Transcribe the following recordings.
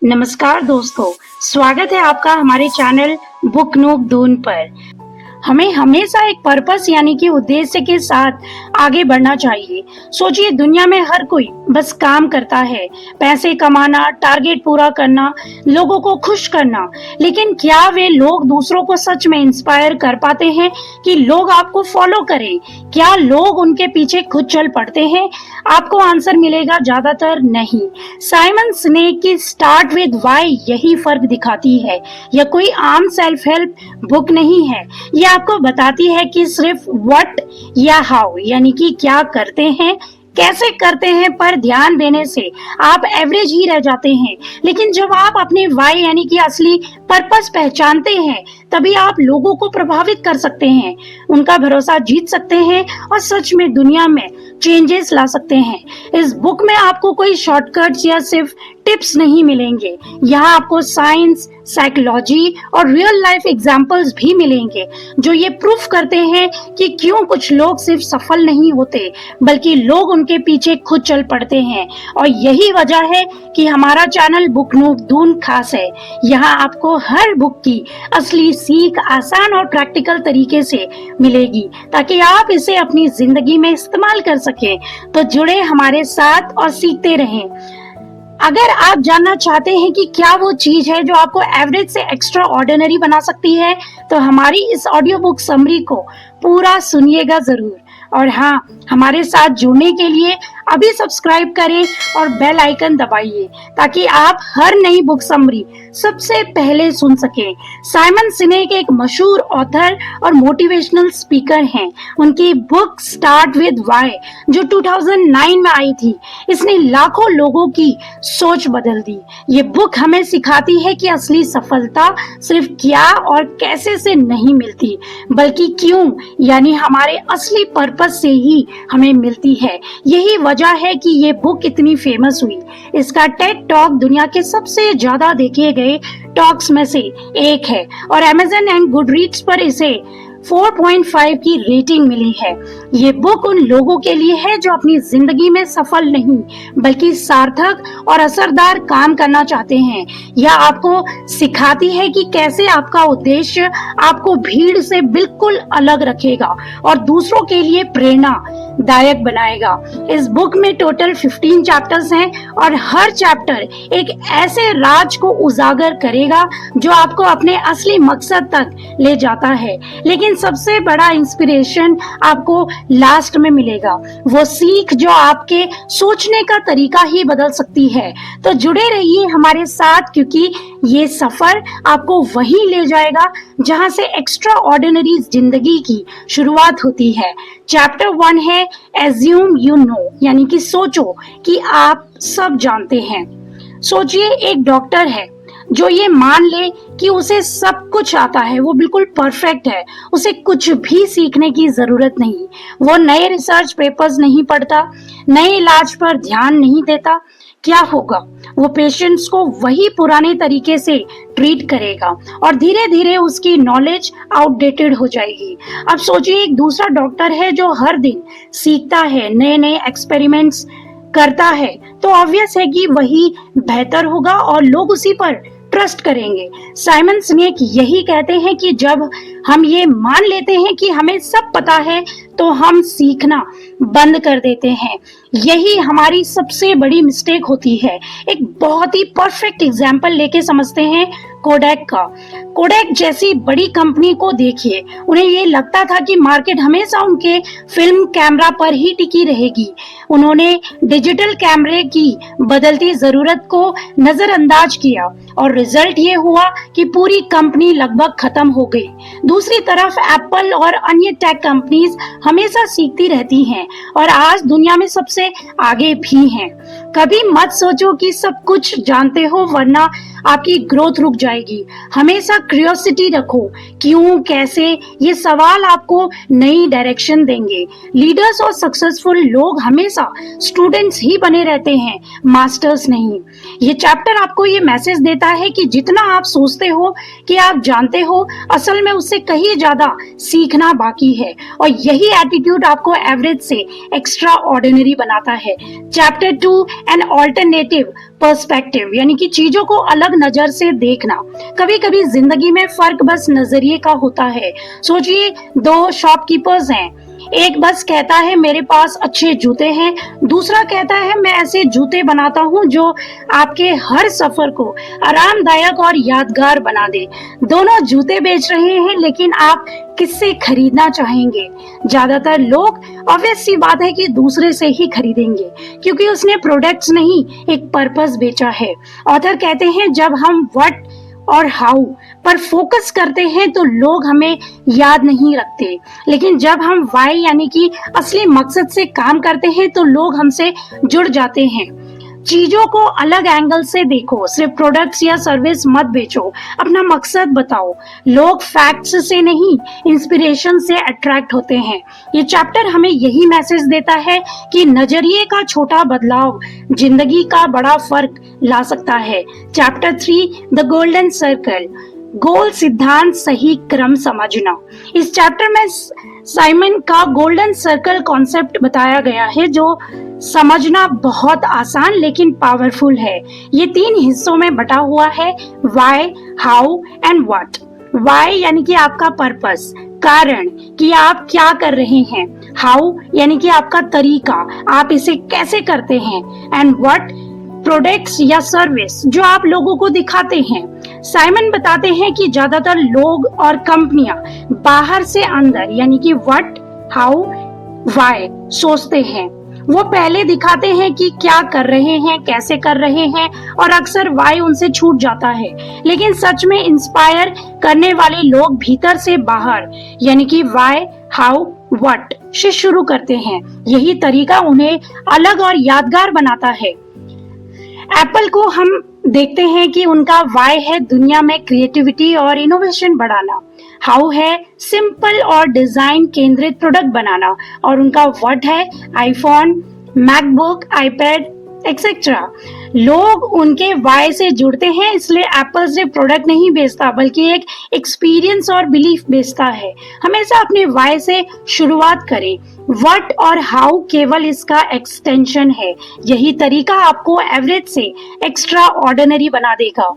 नमस्कार दोस्तों, स्वागत है आपका हमारे चैनल बुक नूब दून पर। हमें हमेशा एक पर्पस यानी कि उद्देश्य के साथ आगे बढ़ना चाहिए। सोचिए, दुनिया में हर कोई बस काम करता है, पैसे कमाना, टारगेट पूरा करना, लोगों को खुश करना। लेकिन क्या वे लोग दूसरों को सच में इंस्पायर कर पाते हैं कि लोग आपको फॉलो करें? क्या लोग उनके पीछे खुद चल पड़ते हैं? आपको आंसर मिलेगा ज्यादातर नहीं। साइमन सिनेक की स्टार्ट विद व्हाई यही फर्क दिखाती है। यह कोई आम सेल्फ हेल्प बुक नहीं है। यह आपको बताती है कि सिर्फ व्हाट या हाउ यानी कि क्या करते हैं, कैसे करते हैं पर ध्यान देने से आप एवरेज ही रह जाते हैं। लेकिन जब आप अपने वाई यानी कि असली पर्पस पहचानते हैं, तभी आप लोगों को प्रभावित कर सकते हैं, उनका भरोसा जीत सकते हैं और सच में दुनिया में चेंजेस ला सकते हैं। इस बुक में आपको कोई शॉर्टकट्स या सिर्फ टिप्स नहीं मिलेंगे। यहाँ आपको साइंस, साइकोलॉजी और रियल लाइफ एग्जाम्पल्स भी मिलेंगे जो ये प्रूफ करते हैं कि क्यों कुछ लोग सिर्फ सफल नहीं होते बल्कि लोग उनके पीछे खुद चल पड़ते हैं। और यही वजह है कि हमारा चैनल बुक नूब दून खास है। यहाँ आपको हर बुक की असली सीख आसान और प्रैक्टिकल तरीके से मिलेगी ताकि आप इसे अपनी जिंदगी में इस्तेमाल कर सकें। तो जुड़े हमारे साथ और सीखते रहें। अगर आप जानना चाहते हैं कि क्या वो चीज है जो आपको एवरेज से एक्स्ट्रा ऑर्डिनरी बना सकती है, तो हमारी इस ऑडियो बुक समरी को पूरा सुनिएगा जरूर। और हाँ, हमारे साथ जुड़ने के लिए अभी सब्सक्राइब करें और बेल आइकन दबाइए ताकि आप हर नई बुक समरी सबसे पहले सुन सकें। साइमन सिनेक एक मशहूर ऑथर और मोटिवेशनल स्पीकर हैं। उनकी बुक स्टार्ट विद व्हाई जो 2009 में आई थी, इसने लाखों लोगों की सोच बदल दी। ये बुक हमें सिखाती है कि असली सफलता सिर्फ क्या और कैसे से नहीं मिलती बल्कि क्यों यानी हमारे असली पर्पस से ही हमें मिलती है। यही वजह है कि ये बुक इतनी फेमस हुई। इसका टेड टॉक दुनिया के सबसे ज्यादा देखे गए टॉक्स में से एक है और Amazon एंड गुडरीड्स पर इसे 4.5 की रेटिंग मिली है। ये बुक उन लोगों के लिए है जो अपनी जिंदगी में सफल नहीं बल्कि सार्थक और असरदार काम करना चाहते हैं। यह आपको सिखाती है कि कैसे आपका उद्देश्य आपको भीड़ से बिल्कुल अलग रखेगा और दूसरों के लिए प्रेरणा दायक बनाएगा। इस बुक में टोटल 15 चैप्टर्स हैं और हर चैप्टर एक ऐसे राज को उजागर करेगा जो आपको अपने असली मकसद तक ले जाता है। लेकिन सबसे बड़ा इंस्पिरेशन आपको लास्ट में मिलेगा, वो सीख जो आपके सोचने का तरीका ही बदल सकती है। तो जुड़े रहिए हमारे साथ क्योंकि ये सफर आपको वहीं ले जाएगा जहां से एक्स्ट्रा ऑर्डिनरी जिंदगी की शुरुआत होती है। चैप्टर 1 है एज्यूम यू नो यानी कि सोचो कि आप सब जानते हैं। सोचिए, एक डॉक्टर है जो ये मान ले कि उसे सब कुछ आता है, वो बिल्कुल परफेक्ट है, उसे कुछ भी सीखने की जरूरत नहीं। वो नए रिसर्च पेपर्स नहीं पढ़ता, नए इलाज पर ध्यान नहीं देता। क्या होगा? वो पेशेंट्स को वही पुराने तरीके से ट्रीट करेगा और धीरे धीरे उसकी नॉलेज आउटडेटेड हो जाएगी। अब सोचिए, एक दूसरा डॉक्टर है जो हर दिन सीखता है, नए नए एक्सपेरिमेंट्स करता है, तो ऑब्वियस है कि वही बेहतर होगा और लोग उसी पर ट्रस्ट करेंगे। साइमन सिनेक यही कहते हैं कि जब हम ये मान लेते हैं कि हमें सब पता है तो हम सीखना बंद कर देते हैं। यही हमारी सबसे बड़ी मिस्टेक होती है। एक बहुत ही परफेक्ट एग्जाम्पल लेके समझते हैं कोडैक का। कोडैक जैसी बड़ी कंपनी को देखिए, उन्हें ये लगता था कि मार्केट हमेशा उनके फिल्म कैमरा पर ही टिकी रहेगी। उन्होंने डिजिटल कैमरे की बदलती जरूरत को नजरअंदाज किया और रिजल्ट ये हुआ कि पूरी कंपनी लगभग खत्म हो गई। दूसरी तरफ एप्पल और अन्य टेक कंपनीज हमेशा सीखती रहती हैं और आज दुनिया में सबसे आगे भी हैं। कभी मत सोचो कि सब कुछ जानते हो वरना आपकी ग्रोथ रुक जाएगी। हमेशा क्यूरियोसिटी रखो, क्यों, कैसे, ये सवाल आपको नई डायरेक्शन देंगे। लीडर्स और सक्सेसफुल लोग हमेशा स्टूडेंट्स ही बने रहते हैं, मास्टर्स नहीं। ये चैप्टर आपको ये मैसेज देता है कि जितना आप सोचते हो कि आप जानते हो, असल में उससे कहीं ज्यादा सीखना बाकी है और यही एटीट्यूड आपको एवरेज से एक्स्ट्रा ऑर्डिनरी बनाता है। चैप्टर 2 एन ऑल्टरनेटिव पर्सपेक्टिव, यानी कि चीजों को अलग नजर से देखना। कभी कभी जिंदगी में फर्क बस नजरिए का होता है। सोचिए, दो शॉपकीपर्स हैं, एक बस कहता है मेरे पास अच्छे जूते हैं, दूसरा कहता है मैं ऐसे जूते बनाता हूँ जो आपके हर सफर को आरामदायक और यादगार बना दे। दोनों जूते बेच रहे हैं, लेकिन आप किससे खरीदना चाहेंगे? ज्यादातर लोग ऑब्वियस सी बात है कि दूसरे से ही खरीदेंगे, क्योंकि उसने प्रोडक्ट्स नहीं, एक पर्पस बेचा है। ऑथर कहते हैं जब हम व्हाट और हाउ पर फोकस करते हैं तो लोग हमें याद नहीं रखते, लेकिन जब हम वाई यानी कि असली मकसद से काम करते हैं तो लोग हमसे जुड़ जाते हैं। चीजों को अलग एंगल से देखो, सिर्फ प्रोडक्ट्स या सर्विस मत बेचो, अपना मकसद बताओ। लोग फैक्ट्स से नहीं, इंस्पिरेशन से अट्रैक्ट होते हैं। ये चैप्टर हमें यही मैसेज देता है कि नजरिए का छोटा बदलाव जिंदगी का बड़ा फर्क ला सकता है। चैप्टर 3, द गोल्डन सर्कल, गोल सिद्धांत सही क्रम समझना। इस चैप्टर में साइमन का गोल्डन सर्कल कॉन्सेप्ट बताया गया है, जो समझना बहुत आसान लेकिन पावरफुल है। ये 3 हिस्सों में बटा हुआ है, why, how and what. Why यानी कि आपका पर्पस, कारण कि आप क्या कर रहे हैं। हाउ यानी कि आपका तरीका, आप इसे कैसे करते हैं। एंड व्हाट, प्रोडक्ट्स या सर्विस जो आप लोगों को दिखाते हैं। साइमन बताते हैं कि ज्यादातर लोग और कंपनियां बाहर से अंदर यानी कि व्हाट, हाउ, व्हाई सोचते हैं। वो पहले दिखाते हैं कि क्या कर रहे हैं, कैसे कर रहे हैं, और अक्सर व्हाई उनसे छूट जाता है। लेकिन सच में इंस्पायर करने वाले लोग भीतर से बाहर यानी कि व्हाई, हाउ, व्हाट से शुरू करते हैं। यही तरीका उन्हें अलग और यादगार बनाता है। एप्पल को हम देखते हैं कि उनका वाई है दुनिया में क्रिएटिविटी और इनोवेशन बढ़ाना, हाउ है सिंपल और डिजाइन केंद्रित प्रोडक्ट बनाना, और उनका व्हाट है आईफोन, मैकबुक, आईपैड एक्सेट्रा। लोग उनके वाई से जुड़ते हैं, इसलिए एप्पल सिर्फ प्रोडक्ट नहीं बेचता बल्कि एक एक्सपीरियंस और बिलीफ बेचता है। हमेशा अपने वाई से शुरुआत करें, व्हाट और हाउ केवल इसका एक्सटेंशन है। यही तरीका आपको एवरेज से एक्स्ट्रा ऑर्डिनरी बना देगा।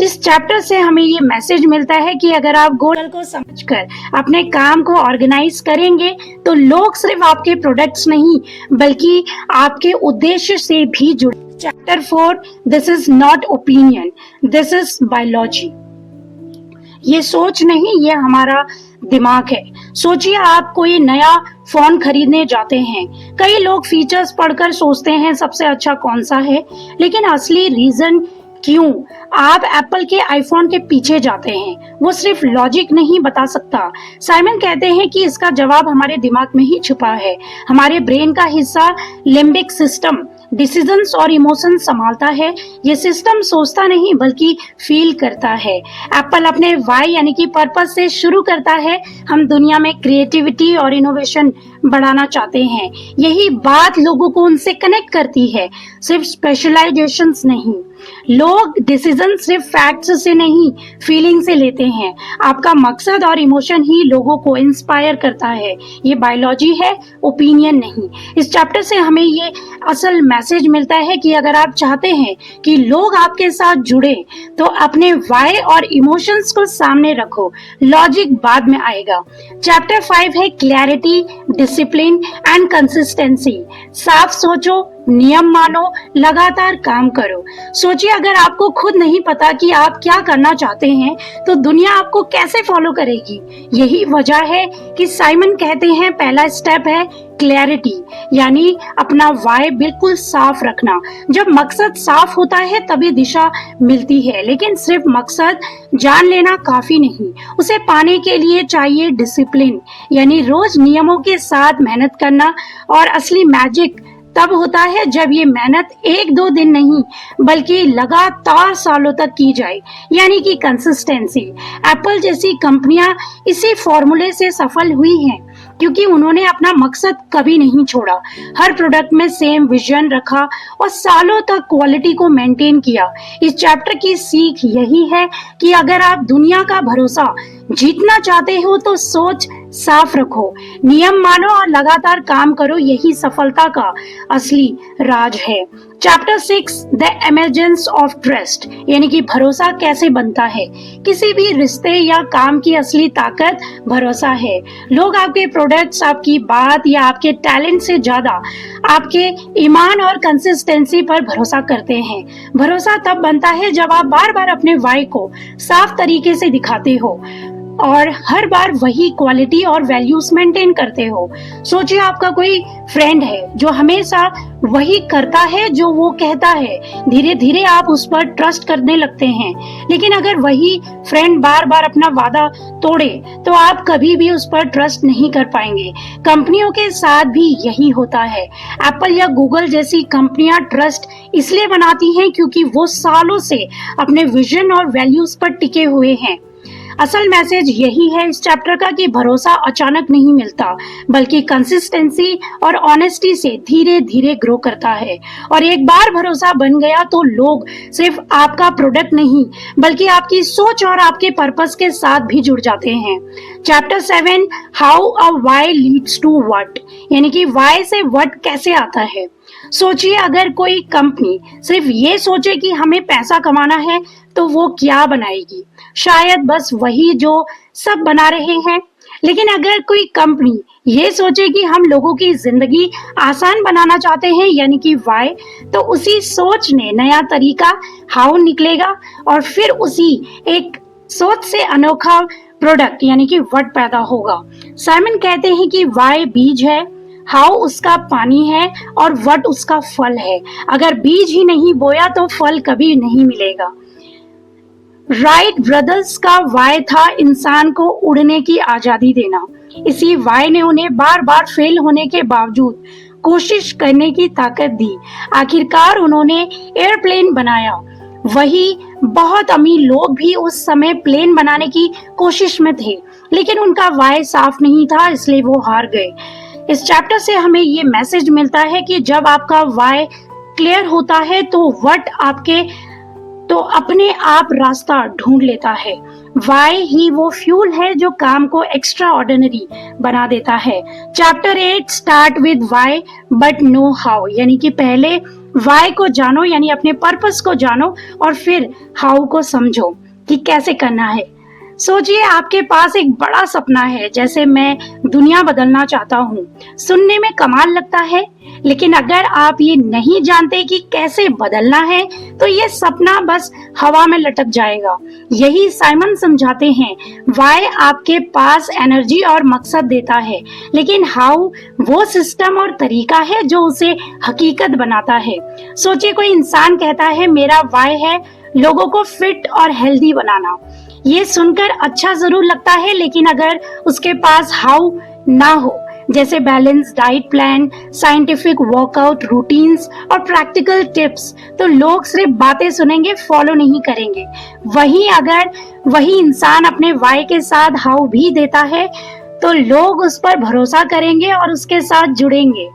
इस चैप्टर से हमें ये मैसेज मिलता है कि अगर आप गोल को समझकर अपने काम को ऑर्गेनाइज करेंगे तो लोग सिर्फ आपके प्रोडक्ट्स नहीं बल्कि आपके उद्देश्य से भी जुड़े। Chapter 4, this is not opinion, this is biology. ये सोच नहीं, ये हमारा दिमाग है। सोचिए, आप कोई नया फोन खरीदने जाते हैं। कई लोग फीचर्स पढ़कर सोचते हैं सबसे अच्छा कौन सा है, लेकिन असली रीजन क्यों आप एप्पल के आईफोन के पीछे जाते हैं वो सिर्फ लॉजिक नहीं बता सकता। साइमन कहते हैं कि इसका जवाब हमारे दिमाग में ही छुपा है। हमारे ब्रेन का हिस्सा लिम्बिक सिस्टम डिसीजंस और इमोशंस संभालता है। ये सिस्टम सोचता नहीं बल्कि फील करता है। एप्पल अपने वाई यानी कि पर्पस से शुरू करता है। हम दुनिया में क्रिएटिविटी और इनोवेशन बढ़ाना चाहते हैं। यही बात लोगों को उनसे कनेक्ट करती है, सिर्फ स्पेशलाइजेशंस नहीं। लोग डिसीजन सिर्फ फैक्ट्स से नहीं, फीलिंग से लेते हैं। आपका मकसद और इमोशन ही लोगों को इंस्पायर करता है। ये बायोलॉजी है, ओपिनियन नहीं। इस चैप्टर से हमें ये असल मैसेज मिलता है कि अगर आप चाहते हैं कि लोग आपके साथ जुड़े तो अपने वाई और इमोशंस को सामने रखो, लॉजिक बाद में आएगा। चैप्टर 5 है क्लैरिटी, डिसिप्लिन एंड कंसिस्टेंसी। साफ सोचो, नियम मानो, लगातार काम करो। सोचिए, अगर आपको खुद नहीं पता कि आप क्या करना चाहते हैं तो दुनिया आपको कैसे फॉलो करेगी। यही वजह है कि साइमन कहते हैं पहला स्टेप है क्लैरिटी, यानी अपना वाई बिल्कुल साफ रखना। जब मकसद साफ होता है तभी दिशा मिलती है, लेकिन सिर्फ मकसद जान लेना काफी नहीं, उसे पाने के लिए चाहिए डिसिप्लिन, यानी रोज नियमों के साथ मेहनत करना। और असली मैजिक तब होता है जब ये मेहनत 1-2 दिन नहीं बल्कि लगातार सालों तक की जाए, यानी कि कंसिस्टेंसी। एप्पल जैसी कंपनियां इसी फॉर्मूले से सफल हुई हैं क्योंकि उन्होंने अपना मकसद कभी नहीं छोड़ा, हर प्रोडक्ट में सेम विजन रखा और सालों तक क्वालिटी को मेंटेन किया। इस चैप्टर की सीख यही है कि अगर आप दुनिया का भरोसा जीतना चाहते हो तो सोच साफ रखो, नियम मानो और लगातार काम करो, यही सफलता का असली राज है। Chapter 6 the emergence of trust, यानी कि भरोसा कैसे बनता है। किसी भी रिश्ते या काम की असली ताकत भरोसा है। लोग आपके प्रोडक्ट्स, आपकी बात या आपके टैलेंट से ज्यादा आपके ईमान और कंसिस्टेंसी पर भरोसा करते हैं। भरोसा तब बनता है जब आप बार बार अपने वाई को साफ तरीके से दिखाते हो और हर बार वही क्वालिटी और वैल्यूज मेंटेन करते हो। सोचिए आपका कोई फ्रेंड है जो हमेशा वही करता है जो वो कहता है। धीरे धीरे आप उस पर ट्रस्ट करने लगते हैं, लेकिन अगर वही फ्रेंड बार बार अपना वादा तोड़े तो आप कभी भी उस पर ट्रस्ट नहीं कर पाएंगे। कंपनियों के साथ भी यही होता है। एप्पल या गूगल जैसी कंपनियां ट्रस्ट इसलिए बनाती हैं क्योंकि वो सालों से अपने विजन और वैल्यूज पर टिके हुए हैं। असल मैसेज यही है इस चैप्टर का कि भरोसा अचानक नहीं मिलता, बल्कि कंसिस्टेंसी और ऑनेस्टी से धीरे धीरे ग्रो करता है। और एक बार भरोसा बन गया तो लोग सिर्फ आपका प्रोडक्ट नहीं, बल्कि आपकी सोच और आपके पर्पस के साथ भी जुड़ जाते हैं। Chapter 7 how a why leads to what, यानी कि वाई से व्हाट कैसे आता है। सोचिए अगर कोई कंपनी सिर्फ ये सोचे कि हमें पैसा कमाना है तो वो क्या बनाएगी? शायद बस वही जो सब बना रहे हैं। लेकिन अगर कोई कंपनी ये सोचे कि हम लोगों की जिंदगी आसान बनाना चाहते हैं, यानी कि वाई, तो उसी सोच ने नया तरीका हाउ निकलेगा और फिर उसी एक सोच से अनोखा प्रोडक्ट यानी कि व्हाट पैदा होगा। साइमन कहते हैं कि वाई बीज है, हाउ उसका पानी है और व्हाट उसका फल है। अगर बीज ही नहीं बोया तो फल कभी नहीं मिलेगा। राइट ब्रदर्स का वाई था इंसान को उड़ने की आजादी देना। इसी वाई ने उन्हें बार बार फेल होने के बावजूद कोशिश करने की ताकत दी। आखिरकार उन्होंने एयरप्लेन बनाया। वही बहुत अमीर लोग भी उस समय प्लेन बनाने की कोशिश में थे, लेकिन उनका वाई साफ नहीं था, इसलिए वो हार गए। इस चैप्टर से हमें ये मैसेज मिलता है कि जब आपका वाई क्लियर होता है तो व्हाट तो अपने आप रास्ता ढूंढ लेता है। वाई ही वो फ्यूल है जो काम को एक्स्ट्रा ऑर्डिनरी बना देता है। Chapter 8 start with why but no how, यानी कि पहले वाई को जानो, यानी अपने पर्पस को जानो और फिर हाउ को समझो कि कैसे करना है। सोचिए आपके पास एक बड़ा सपना है, जैसे मैं दुनिया बदलना चाहता हूँ। सुनने में कमाल लगता है, लेकिन अगर आप ये नहीं जानते कि कैसे बदलना है तो ये सपना बस हवा में लटक जाएगा। यही साइमन समझाते हैं। वाई आपके पास एनर्जी और मकसद देता है, लेकिन हाउ वो सिस्टम और तरीका है जो उसे हकीकत बनाता है। सोचिए कोई इंसान कहता है मेरा वाई है लोगों को फिट और हेल्दी बनाना। ये सुनकर अच्छा जरूर लगता है, लेकिन अगर उसके पास हाउ ना हो, जैसे balance diet plan, scientific workout routines और प्रैक्टिकल टिप्स, तो लोग सिर्फ बातें सुनेंगे, फॉलो नहीं करेंगे। वहीं अगर वही इंसान अपने वाई के साथ हाउ भी देता है तो लोग उस पर भरोसा करेंगे और उसके साथ जुड़ेंगे।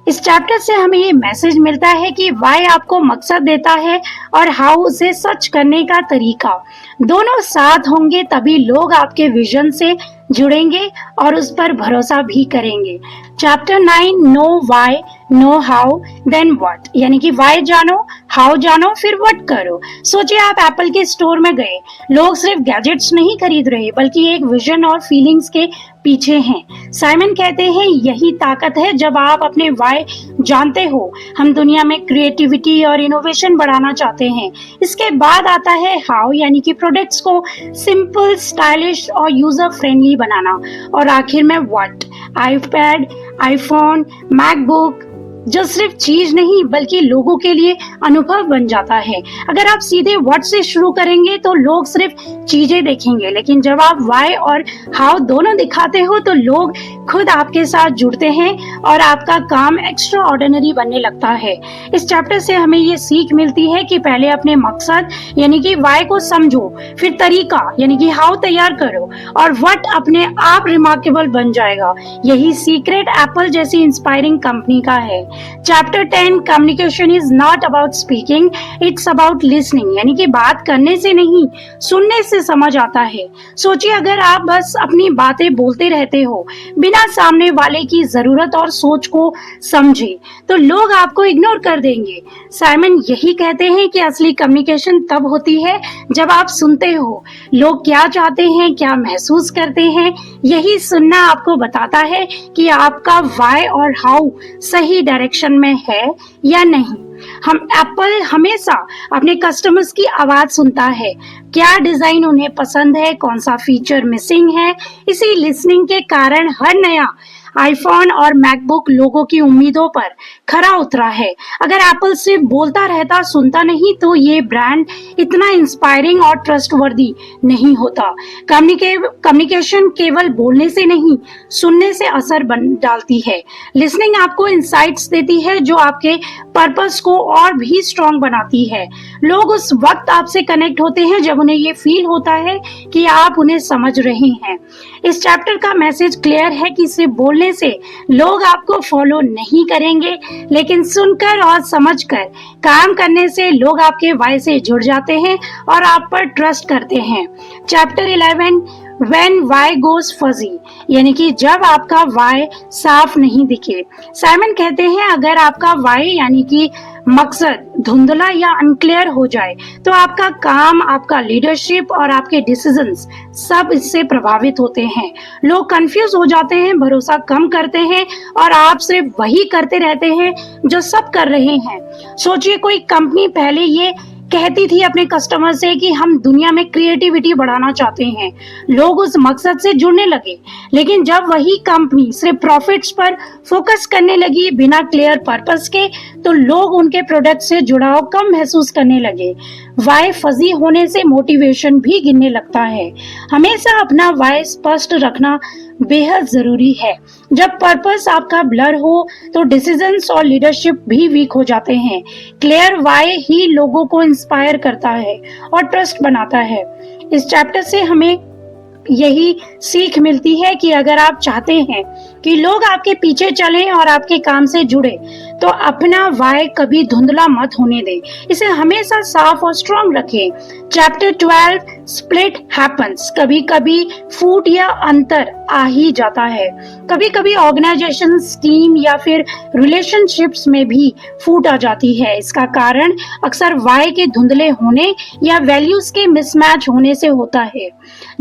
इस चैप्टर से हमें ये मैसेज मिलता है कि वाई आपको मकसद देता है और हाउ उसे सच करने का तरीका। दोनों साथ होंगे तभी लोग आपके विजन से जुड़ेंगे और उस पर भरोसा भी करेंगे। Chapter 9 know why know how then what, यानी कि वाई जानो, हाउ जानो, फिर व्हाट करो। सोचिए आप एप्पल के स्टोर में गए। लोग सिर्फ गैजेट्स नहीं खरीद रहे, बल्कि एक विजन और फीलिंग्स के पीछे हैं। साइमन कहते हैं यही ताकत है जब आप अपने वाई जानते हो। हम दुनिया में क्रिएटिविटी और इनोवेशन बढ़ाना चाहते हैं। इसके बाद आता है हाउ, यानी कि प्रोडक्ट्स को सिंपल, स्टाइलिश और यूजर फ्रेंडली बनाना। और आखिर में व्हाट, आईपैड, आईफोन, मैकबुक, जो सिर्फ चीज नहीं बल्कि लोगों के लिए अनुभव बन जाता है। अगर आप सीधे व्हाट से शुरू करेंगे तो लोग सिर्फ चीजें देखेंगे, लेकिन जब आप वाई और हाउ दोनों दिखाते हो तो लोग खुद आपके साथ जुड़ते हैं और आपका काम एक्स्ट्रा ऑर्डिनरी बनने लगता है। इस चैप्टर से हमें ये सीख मिलती है कि पहले अपने मकसद यानी कि वाई को समझो, फिर तरीका यानी कि हाउ तैयार करो और व्हाट अपने आप रिमार्केबल बन जाएगा। यही सीक्रेट एप्पल जैसी इंस्पायरिंग कंपनी का है। Chapter 10 communication is not about speaking, it's about listening, यानी कि बात करने से नहीं सुनने से समझ आता है। सोचिए अगर आप बस अपनी बातें बोलते रहते हो बिना सामने वाले की जरूरत और सोच को समझे तो लोग आपको इग्नोर कर देंगे। साइमन यही कहते हैं कि असली कम्युनिकेशन तब होती है जब आप सुनते हो, लोग क्या चाहते हैं, क्या महसूस करते हैं, यही सुनना आपको बताता है कि आपका व्हाई और हाउ सही डायरेक्शन में है या नहीं। हम एप्पल हमेशा अपने कस्टमर्स की आवाज सुनता है, क्या डिजाइन उन्हें पसंद है, कौन सा फीचर मिसिंग है। इसी लिसनिंग के कारण हर नया आईफोन और मैकबुक लोगों की उम्मीदों पर खरा उतरा है। अगर एप्पल सिर्फ बोलता रहता, सुनता नहीं, तो ये ब्रांड इतना इंस्पायरिंग और ट्रस्टवर्दी नहीं होता। कम्युनिकेशन केवल बोलने से नहीं, सुनने से असर डालती है। लिसनिंग आपको इंसाइट्स देती है जो आपके पर्पस को और भी स्ट्रॉन्ग बनाती है। लोग उस वक्त आपसे कनेक्ट होते हैं जब उन्हें ये फील होता है कि आप उन्हें समझ रहे हैं। इस चैप्टर का मैसेज क्लियर है कि सिर्फ बोलने से लोग आपको फॉलो नहीं करेंगे, लेकिन सुनकर और समझकर काम करने से लोग आपके वाई से जुड़ जाते हैं और आप पर ट्रस्ट करते हैं। Chapter 11 When why goes fuzzy, यानी कि जब आपका why साफ नहीं दिखे। साइमन कहते हैं अगर आपका why यानी कि मकसद धुंधला या अनक्लियर हो जाए तो आपका काम, आपका लीडरशिप और आपके डिसीजंस सब इससे प्रभावित होते हैं। लोग कंफ्यूज हो जाते हैं, भरोसा कम करते हैं और आप सिर्फ वही करते रहते हैं जो सब कर रहे हैं। सोचिए कोई कंपनी पहले ये कहती थी अपने कस्टमर से कि हम दुनिया में क्रिएटिविटी बढ़ाना चाहते हैं, लोग उस मकसद से जुड़ने लगे। लेकिन जब वही कंपनी सिर्फ प्रॉफिट्स पर फोकस करने लगी बिना क्लियर पर्पस के, तो लोग उनके प्रोडक्ट से जुड़ाव कम महसूस करने लगे। वाई फजी होने से मोटिवेशन भी गिरने लगता है। हमेशा अपना वाई स्पष्ट रखना बेहद जरूरी है। जब पर्पस आपका ब्लर हो तो डिसीजंस और लीडरशिप भी वीक हो जाते हैं। क्लियर वाई ही लोगों को इंस्पायर करता है और ट्रस्ट बनाता है। इस चैप्टर से हमें यही सीख मिलती है कि अगर आप चाहते हैं कि लोग आपके पीछे चलें और आपके काम से जुड़े तो अपना वाई कभी धुंधला मत होने दें, इसे हमेशा साफ और स्ट्रॉन्ग रखें। चैप्टर 12 स्प्लिट हैपन्स, कभी कभी फूट या अंतर आ ही जाता है। कभी कभी ऑर्गेनाइजेशन, टीम या फिर रिलेशनशिप्स में भी फूट आ जाती है। इसका कारण अक्सर वाई के धुंधले होने या वैल्यूज के मिसमैच होने से होता है।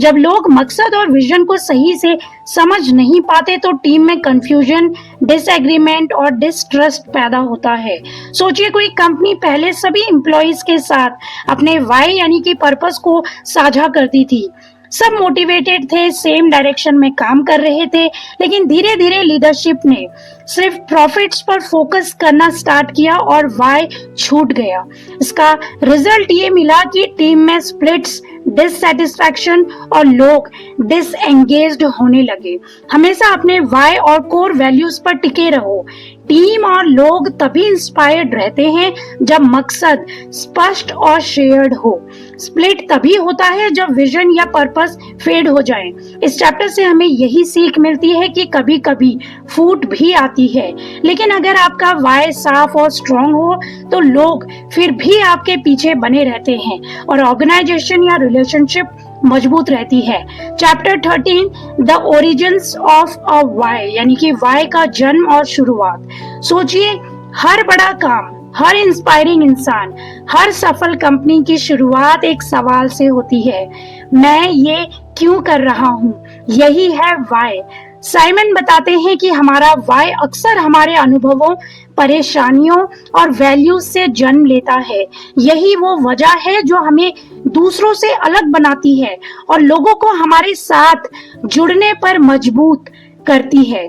जब लोग मकसद और विजन को सही से समझ नहीं पाते तो टीम में कंफ्यूजन, डिसएग्रीमेंट और डिस्ट्रस्ट पैदा होता है। सोचिए कोई कंपनी पहले सभी एम्प्लॉइज के साथ अपने वाई यानी कि पर्पस को साझा करती थी। सब मोटिवेटेड थे, सेम डायरेक्शन में काम कर रहे थे, लेकिन धीरे धीरे लीडरशिप ने सिर्फ प्रॉफिट्स पर फोकस करना स्टार्ट किया और वाई छूट गया। इसका रिजल्ट ये मिला कि टीम में स्प्लिट्स, डिससैटिस्फैक्शन और लोग डिसएंगेज्ड होने लगे। हमेशा अपने वाई और कोर वैल्यूज पर टिके रहो। टीम और लोग तभी इंस्पायर्ड रहते हैं जब मकसद स्पष्ट और शेयर्ड हो। स्प्लिट तभी होता है जब विजन या पर्पस फेड हो जाए। इस चैप्टर से हमें यही सीख मिलती है कि कभी कभी फूट भी आती है, लेकिन अगर आपका वाई साफ और स्ट्रॉन्ग हो तो लोग फिर भी आपके पीछे बने रहते हैं और ऑर्गेनाइजेशन या रिलेशनशिप मजबूत रहती है। Chapter 13 the origins of a why, यानी कि वाई का जन्म और शुरुआत। सोचिए हर बड़ा काम, हर इंस्पायरिंग इंसान, हर सफल कंपनी की शुरुआत एक सवाल से होती है, मैं ये क्यों कर रहा हूँ। यही है वाई। साइमन बताते हैं कि हमारा वाई अक्सर हमारे अनुभवों, परेशानियों और वैल्यूज से जन्म लेता है। यही वो वजह है जो हमें दूसरों से अलग बनाती है और लोगों को हमारे साथ जुड़ने पर मजबूत करती है।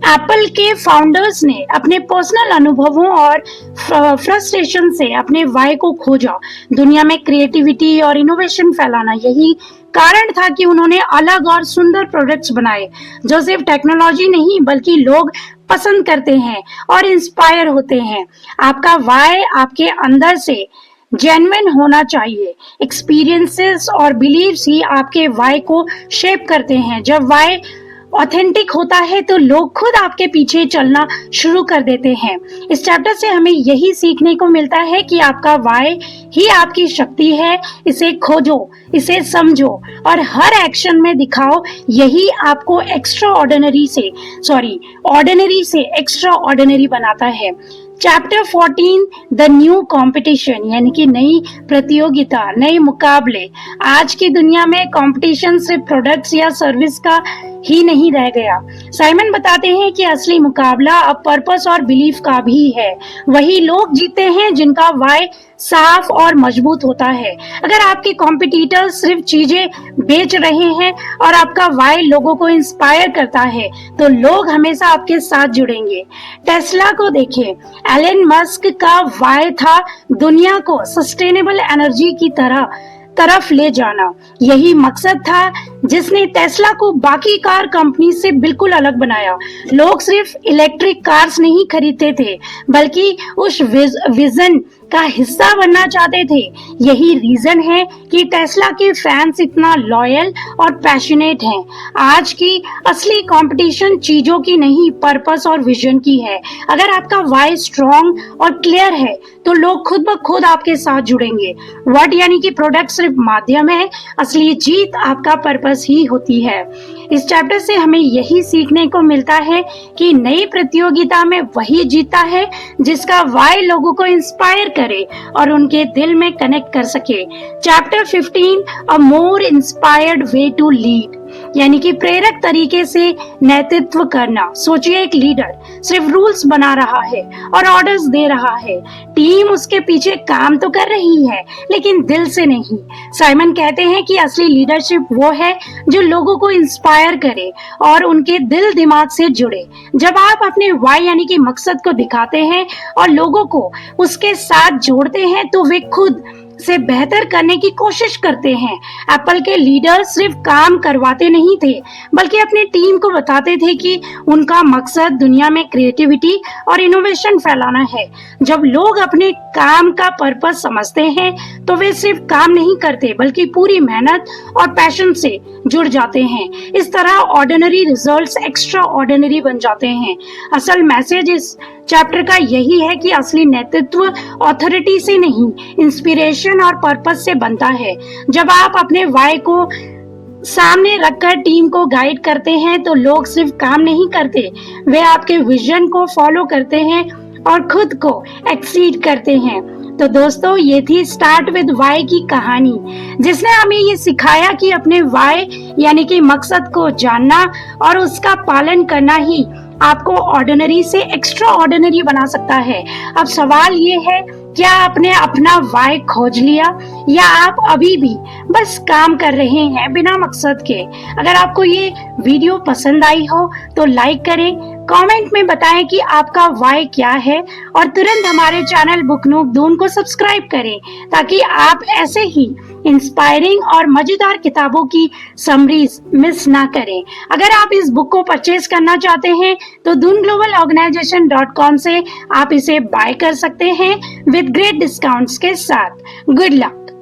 एप्पल के फाउंडर्स ने अपने पर्सनल अनुभवों और फ्रस्ट्रेशन से अपने वाई को खोजा। दुनिया में क्रिएटिविटी और इनोवेशन फैलाना यही कारण था कि उन्होंने अलग और सुंदर प्रोडक्ट्स बनाए जो सिर्फ टेक्नोलॉजी नहीं बल्कि लोग पसंद करते हैं और इंस्पायर होते हैं। आपका वाई आपके अंदर से जेन्युइन होना चाहिए। एक्सपीरियंसेस और बिलीव्स ही आपके वाई को शेप करते हैं। जब वाई ऑथेंटिक होता है तो लोग खुद आपके पीछे चलना शुरू कर देते हैं। इस चैप्टर से हमें यही सीखने को मिलता है कि आपका वाई ही आपकी शक्ति है। इसे खोजो, इसे समझो और हर एक्शन में दिखाओ। यही आपको ऑर्डिनरी से एक्स्ट्रा ऑर्डिनरी बनाता है। चैप्टर 14 द न्यू कंपटीशन यानी कि नई प्रतियोगिता, नए मुकाबले। आज की दुनिया में कंपटीशन सिर्फ प्रोडक्ट्स या सर्विस का ही नहीं रह गया। साइमन बताते हैं कि असली मुकाबला अब पर्पस और बिलीफ का भी है। वही लोग जीते हैं जिनका वाई साफ और मजबूत होता है। अगर आपके कॉम्पिटिटर सिर्फ चीजें बेच रहे हैं और आपका वाई लोगों को इंस्पायर करता है तो लोग हमेशा आपके साथ जुड़ेंगे। टेस्ला को देखें, एलन मस्क का वाई था दुनिया को सस्टेनेबल एनर्जी की तरफ ले जाना। यही मकसद था जिसने टेस्ला को बाकी कार कंपनी से बिल्कुल अलग बनाया। लोग सिर्फ इलेक्ट्रिक कार्स नहीं खरीदते थे बल्कि उस विजन का हिस्सा बनना चाहते थे। यही रीजन है कि टेस्ला के फैंस इतना लॉयल और पैशनेट हैं। आज की असली कंपटीशन चीजों की नहीं, पर्पस और विजन की है। अगर आपका वाई स्ट्रॉन्ग और क्लियर है तो लोग खुद ब खुद आपके साथ जुड़ेंगे। व्हाट यानी कि प्रोडक्ट सिर्फ माध्यम है, असली जीत आपका पर्पस ही होती है। इस चैप्टर से हमें यही सीखने को मिलता है कि नई प्रतियोगिता में वही जीता है जिसका वाई लोगों को इंस्पायर करे और उनके दिल में कनेक्ट कर सके। Chapter 15 a more inspired way to lead यानी कि प्रेरक तरीके से नेतृत्व करना। सोचिए, एक लीडर सिर्फ रूल्स बना रहा है और ऑर्डर्स दे रहा है। टीम उसके पीछे काम तो कर रही है लेकिन दिल से नहीं। साइमन कहते हैं कि असली लीडरशिप वो है जो लोगों को इंस्पायर करे और उनके दिल दिमाग से जुड़े। जब आप अपने वाई यानी कि मकसद को दिखाते हैं और लोगों को उसके साथ जोड़ते हैं तो वे खुद से बेहतर करने की कोशिश करते हैं। एप्पल के लीडर सिर्फ काम करवाते नहीं थे बल्कि अपनी टीम को बताते थे कि उनका मकसद दुनिया में क्रिएटिविटी और इनोवेशन फैलाना है। जब लोग अपने काम का पर्पस समझते हैं तो वे सिर्फ काम नहीं करते बल्कि पूरी मेहनत और पैशन से जुड़ जाते हैं। इस तरह ऑर्डिनरी रिजल्ट्स एक्स्ट्रा ऑर्डिनरी बन जाते हैं। असल मैसेज इस चैप्टर का यही है कि असली नेतृत्व अथॉरिटी से नहीं, इंस्पिरेशन और पर्पस से बनता है। जब आप अपने वाई को सामने रखकर टीम को गाइड करते हैं तो लोग सिर्फ काम नहीं करते, वे आपके विजन को फॉलो करते हैं और खुद को एक्सीड करते हैं। तो दोस्तों, ये थी स्टार्ट विद वाई की कहानी जिसने हमें ये सिखाया कि अपने वाई यानी कि मकसद को जानना और उसका पालन करना ही आपको ऑर्डिनरी से एक्स्ट्रा ऑर्डिनरी बना सकता है। अब सवाल ये है, क्या आपने अपना वाई खोज लिया या आप अभी भी बस काम कर रहे हैं बिना मकसद के? अगर आपको ये वीडियो पसंद आई हो तो लाइक करें, कमेंट में बताएं कि आपका वाई क्या है और तुरंत हमारे चैनल बुक नूब दून को सब्सक्राइब करें ताकि आप ऐसे ही इंस्पायरिंग और मजेदार किताबों की समरीज मिस ना करें। अगर आप इस बुक को परचेज करना चाहते हैं तो doonglobalorganization.com से आप इसे बाय कर सकते हैं विद ग्रेट डिस्काउंट्स के साथ। Good luck.